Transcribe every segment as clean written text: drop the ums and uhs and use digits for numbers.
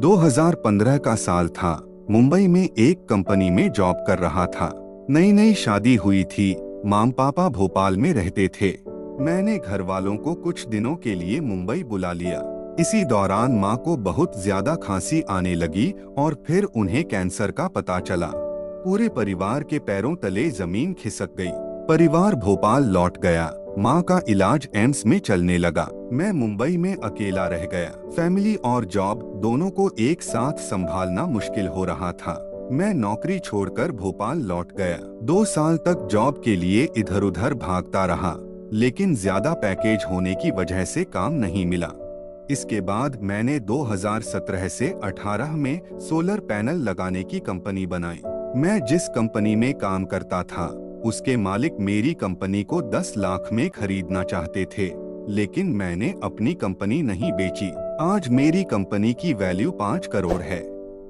2015 का साल था। मुंबई में एक कंपनी में जॉब कर रहा था। नई नई शादी हुई थी। माम पापा भोपाल में रहते थे। मैंने घर वालों को कुछ दिनों के लिए मुंबई बुला लिया। इसी दौरान माँ को बहुत ज्यादा खांसी आने लगी और फिर उन्हें कैंसर का पता चला। पूरे परिवार के पैरों तले जमीन खिसक गई। परिवार भोपाल लौट गया। माँ का इलाज एम्स में चलने लगा। मैं मुंबई में अकेला रह गया। फैमिली और जॉब दोनों को एक साथ संभालना मुश्किल हो रहा था। मैं नौकरी छोड़कर भोपाल लौट गया। 2 साल तक जॉब के लिए इधर उधर भागता रहा, लेकिन ज्यादा पैकेज होने की वजह से काम नहीं मिला। इसके बाद मैंने 2017 से 18 में सोलर पैनल लगाने की कंपनी बनाई। मैं जिस कंपनी में काम करता था उसके मालिक मेरी कंपनी को 10 लाख में खरीदना चाहते थे, लेकिन मैंने अपनी कंपनी नहीं बेची। आज मेरी कंपनी की वैल्यू 5 करोड़ है।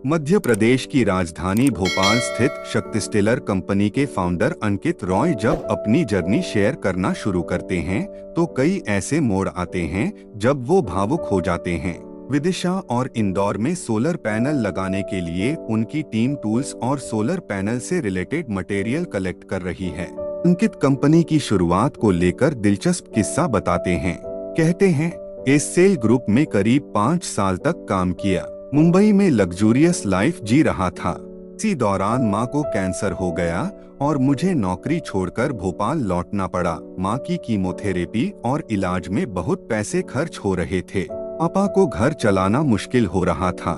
मध्य प्रदेश की राजधानी भोपाल स्थित शक्ति स्टीलर कंपनी के फाउंडर अंकित रॉय जब अपनी जर्नी शेयर करना शुरू करते हैं तो कई ऐसे मोड़ आते हैं जब वो भावुक हो जाते हैं। विदिशा और इंदौर में सोलर पैनल लगाने के लिए उनकी टीम टूल्स और सोलर पैनल से रिलेटेड मटेरियल कलेक्ट कर रही है। अंकित कंपनी की शुरुआत को लेकर दिलचस्प किस्सा बताते हैं। कहते हैं, एससेल ग्रुप में करीब 5 साल तक काम किया। मुंबई में लग्जूरियस लाइफ जी रहा था। इसी दौरान माँ को कैंसर हो गया और मुझे नौकरी छोड़कर भोपाल लौटना पड़ा। माँ की कीमोथेरेपी और इलाज में बहुत पैसे खर्च हो रहे थे। पापा को घर चलाना मुश्किल हो रहा था।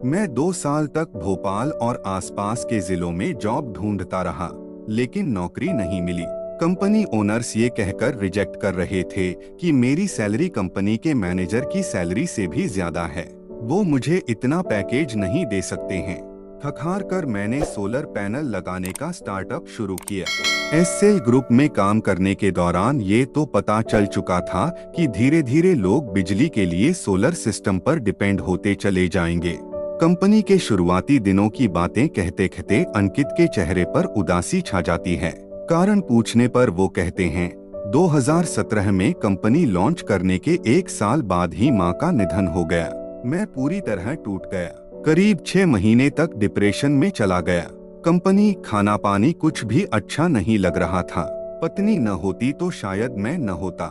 मैं 2 साल तक भोपाल और आसपास के जिलों में जॉब ढूंढता रहा, लेकिन नौकरी नहीं मिली। कंपनी ओनर्स ये कहकर रिजेक्ट कर रहे थे कि मेरी सैलरी कंपनी के मैनेजर की सैलरी से भी ज्यादा है। वो मुझे इतना पैकेज नहीं दे सकते हैं। थक-हार कर मैंने सोलर पैनल लगाने का स्टार्टअप शुरू किया। एससेल ग्रुप में काम करने के दौरान ये तो पता चल चुका था कि धीरे धीरे लोग बिजली के लिए सोलर सिस्टम पर डिपेंड होते चले जाएंगे। कंपनी के शुरुआती दिनों की बातें कहते कहते अंकित के चेहरे पर उदासी छा जाती है। कारण पूछने पर वो कहते हैं, 2017 में कंपनी लॉन्च करने के 1 साल बाद ही माँ का निधन हो गया। मैं पूरी तरह टूट गया। करीब 6 महीने तक डिप्रेशन में चला गया। कंपनी, खाना पानी कुछ भी अच्छा नहीं लग रहा था। पत्नी न होती तो शायद मैं न होता।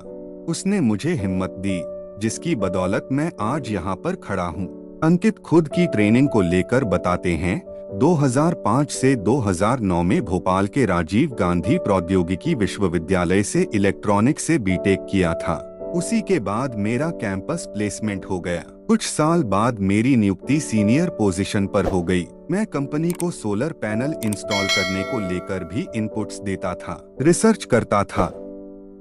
उसने मुझे हिम्मत दी, जिसकी बदौलत मैं आज यहाँ पर खड़ा हूँ। अंकित खुद की ट्रेनिंग को लेकर बताते हैं, 2005 से 2009 में भोपाल के राजीव गांधी प्रौद्योगिकी विश्वविद्यालय से इलेक्ट्रॉनिक्स से बीटेक किया था। उसी के बाद मेरा कैंपस प्लेसमेंट हो गया। कुछ साल बाद मेरी नियुक्ति सीनियर पोजीशन पर हो गई। मैं कंपनी को सोलर पैनल इंस्टॉल करने को लेकर भी इनपुट्स देता था, रिसर्च करता था।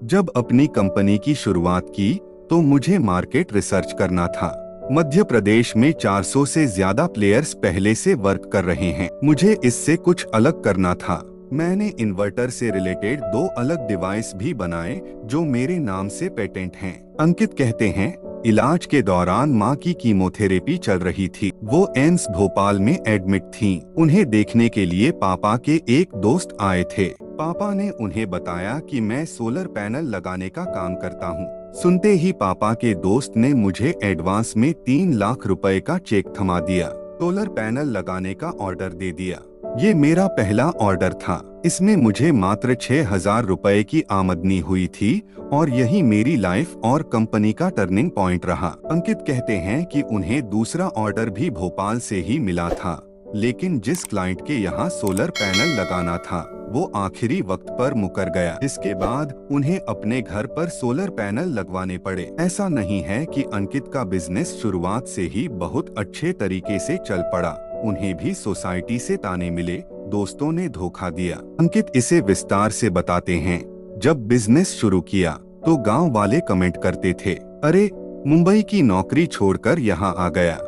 जब अपनी कंपनी की शुरुआत की तो मुझे मार्केट रिसर्च करना था। मध्य प्रदेश में 400 से ज्यादा प्लेयर्स पहले से वर्क कर रहे हैं। मुझे इससे कुछ अलग करना था। मैंने इन्वर्टर से रिलेटेड 2 अलग डिवाइस भी बनाए जो मेरे नाम से पेटेंट हैं। अंकित कहते हैं, इलाज के दौरान माँ की कीमोथेरेपी चल रही थी। वो एम्स भोपाल में एडमिट थीं। उन्हें देखने के लिए पापा के एक दोस्त आए थे। पापा ने उन्हें बताया कि मैं सोलर पैनल लगाने का काम करता हूँ। सुनते ही पापा के दोस्त ने मुझे एडवांस में 3 लाख रुपए का चेक थमा दिया। सोलर पैनल लगाने का ऑर्डर दे दिया। ये मेरा पहला ऑर्डर था। इसमें मुझे मात्र 6,000 रुपए की आमदनी हुई थी और यही मेरी लाइफ और कंपनी का टर्निंग पॉइंट रहा। अंकित कहते हैं कि उन्हें दूसरा ऑर्डर भी भोपाल से ही मिला था, लेकिन जिस क्लाइंट के यहाँ सोलर पैनल लगाना था वो आखिरी वक्त पर मुकर गया। इसके बाद उन्हें अपने घर पर सोलर पैनल लगवाने पड़े। ऐसा नहीं है कि अंकित का बिजनेस शुरुआत से ही बहुत अच्छे तरीके से चल पड़ा। उन्हें भी सोसाइटी से ताने मिले, दोस्तों ने धोखा दिया। अंकित इसे विस्तार से बताते हैं, जब बिजनेस शुरू किया तो गांव वाले कमेंट करते थे, अरे मुंबई की नौकरी छोड़कर यहाँ आ गया।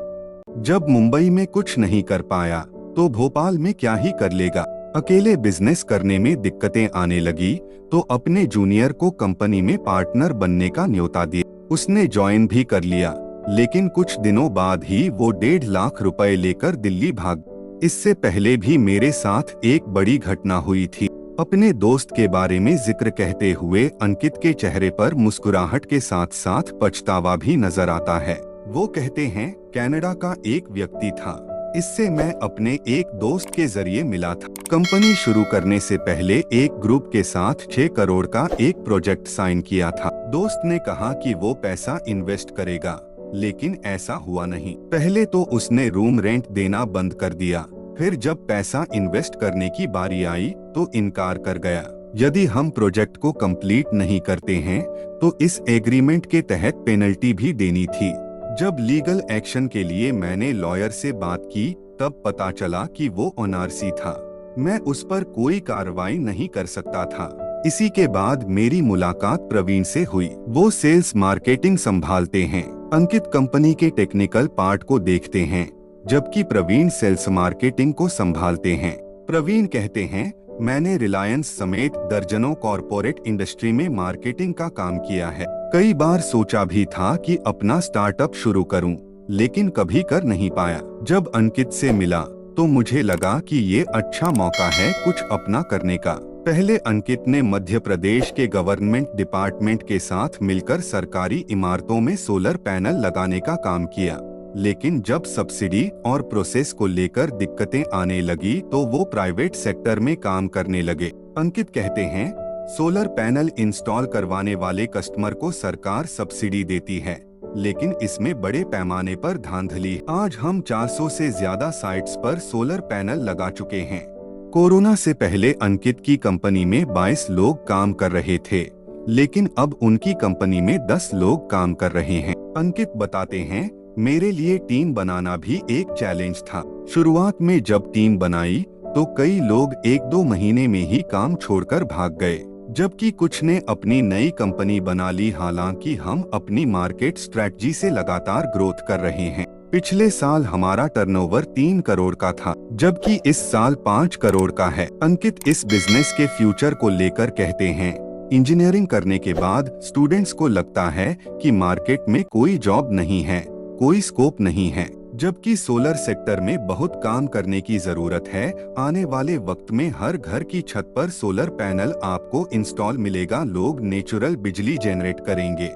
जब मुंबई में कुछ नहीं कर पाया तो भोपाल में क्या ही कर लेगा। अकेले बिजनेस करने में दिक्कतें आने लगी तो अपने जूनियर को कंपनी में पार्टनर बनने का न्योता दिया। उसने ज्वाइन भी कर लिया, लेकिन कुछ दिनों बाद ही वो 1.5 लाख रुपए लेकर दिल्ली भाग। इससे पहले भी मेरे साथ एक बड़ी घटना हुई थी। अपने दोस्त के बारे में जिक्र कहते हुए अंकित के चेहरे पर मुस्कुराहट के साथ साथ पछतावा भी नजर आता है। वो कहते हैं कनाडा का एक व्यक्ति था, इससे मैं अपने एक दोस्त के जरिए मिला था। कंपनी शुरू करने से पहले एक ग्रुप के साथ 6 करोड़ का एक प्रोजेक्ट साइन किया था। दोस्त ने कहा कि वो पैसा इन्वेस्ट करेगा, लेकिन ऐसा हुआ नहीं। पहले तो उसने रूम रेंट देना बंद कर दिया, फिर जब पैसा इन्वेस्ट करने की बारी आई तो इनकार कर गया। यदि हम प्रोजेक्ट को कंप्लीट नहीं करते हैं तो इस एग्रीमेंट के तहत पेनल्टी भी देनी थी। जब लीगल एक्शन के लिए मैंने लॉयर से बात की तब पता चला कि वो एनआरसी था। मैं उस पर कोई कार्रवाई नहीं कर सकता था। इसी के बाद मेरी मुलाकात प्रवीण से हुई। वो सेल्स मार्केटिंग संभालते हैं। अंकित कंपनी के टेक्निकल पार्ट को देखते हैं, जबकि प्रवीण सेल्स मार्केटिंग को संभालते हैं। प्रवीण कहते हैं, मैंने रिलायंस समेत दर्जनों कॉरपोरेट इंडस्ट्री में मार्केटिंग का काम किया है। कई बार सोचा भी था कि अपना स्टार्टअप शुरू करूं, लेकिन कभी कर नहीं पाया। जब अंकित से मिला तो मुझे लगा कि ये अच्छा मौका है कुछ अपना करने का। पहले अंकित ने मध्य प्रदेश के गवर्नमेंट डिपार्टमेंट के साथ मिलकर सरकारी इमारतों में सोलर पैनल लगाने का काम किया, लेकिन जब सब्सिडी और प्रोसेस को लेकर दिक्कतें आने लगी तो वो प्राइवेट सेक्टर में काम करने लगे। अंकित कहते हैं, सोलर पैनल इंस्टॉल करवाने वाले कस्टमर को सरकार सब्सिडी देती है, लेकिन इसमें बड़े पैमाने पर धांधली। आज हम 400 से ज्यादा साइट्स पर सोलर पैनल लगा चुके हैं। कोरोना से पहले अंकित की कंपनी में 22 लोग काम कर रहे थे, लेकिन अब उनकी कंपनी में 10 लोग काम कर रहे हैं। अंकित बताते हैं, मेरे लिए टीम बनाना भी एक चैलेंज था। शुरुआत में जब टीम बनाई तो कई लोग 1-2 महीने में ही काम छोड़कर भाग गए, जबकि कुछ ने अपनी नई कंपनी बना ली। हालांकि हम अपनी मार्केट स्ट्रेटजी से लगातार ग्रोथ कर रहे हैं। पिछले साल हमारा टर्नओवर 3 करोड़ का था, जबकि इस साल 5 करोड़ का है। अंकित इस बिजनेस के फ्यूचर को लेकर कहते हैं, इंजीनियरिंग करने के बाद स्टूडेंट्स को लगता है कि मार्केट में कोई जॉब नहीं है, कोई स्कोप नहीं है, जबकि सोलर सेक्टर में बहुत काम करने की जरूरत है। आने वाले वक्त में हर घर की छत पर सोलर पैनल आपको इंस्टॉल मिलेगा, लोग नेचुरल बिजली जनरेट करेंगे।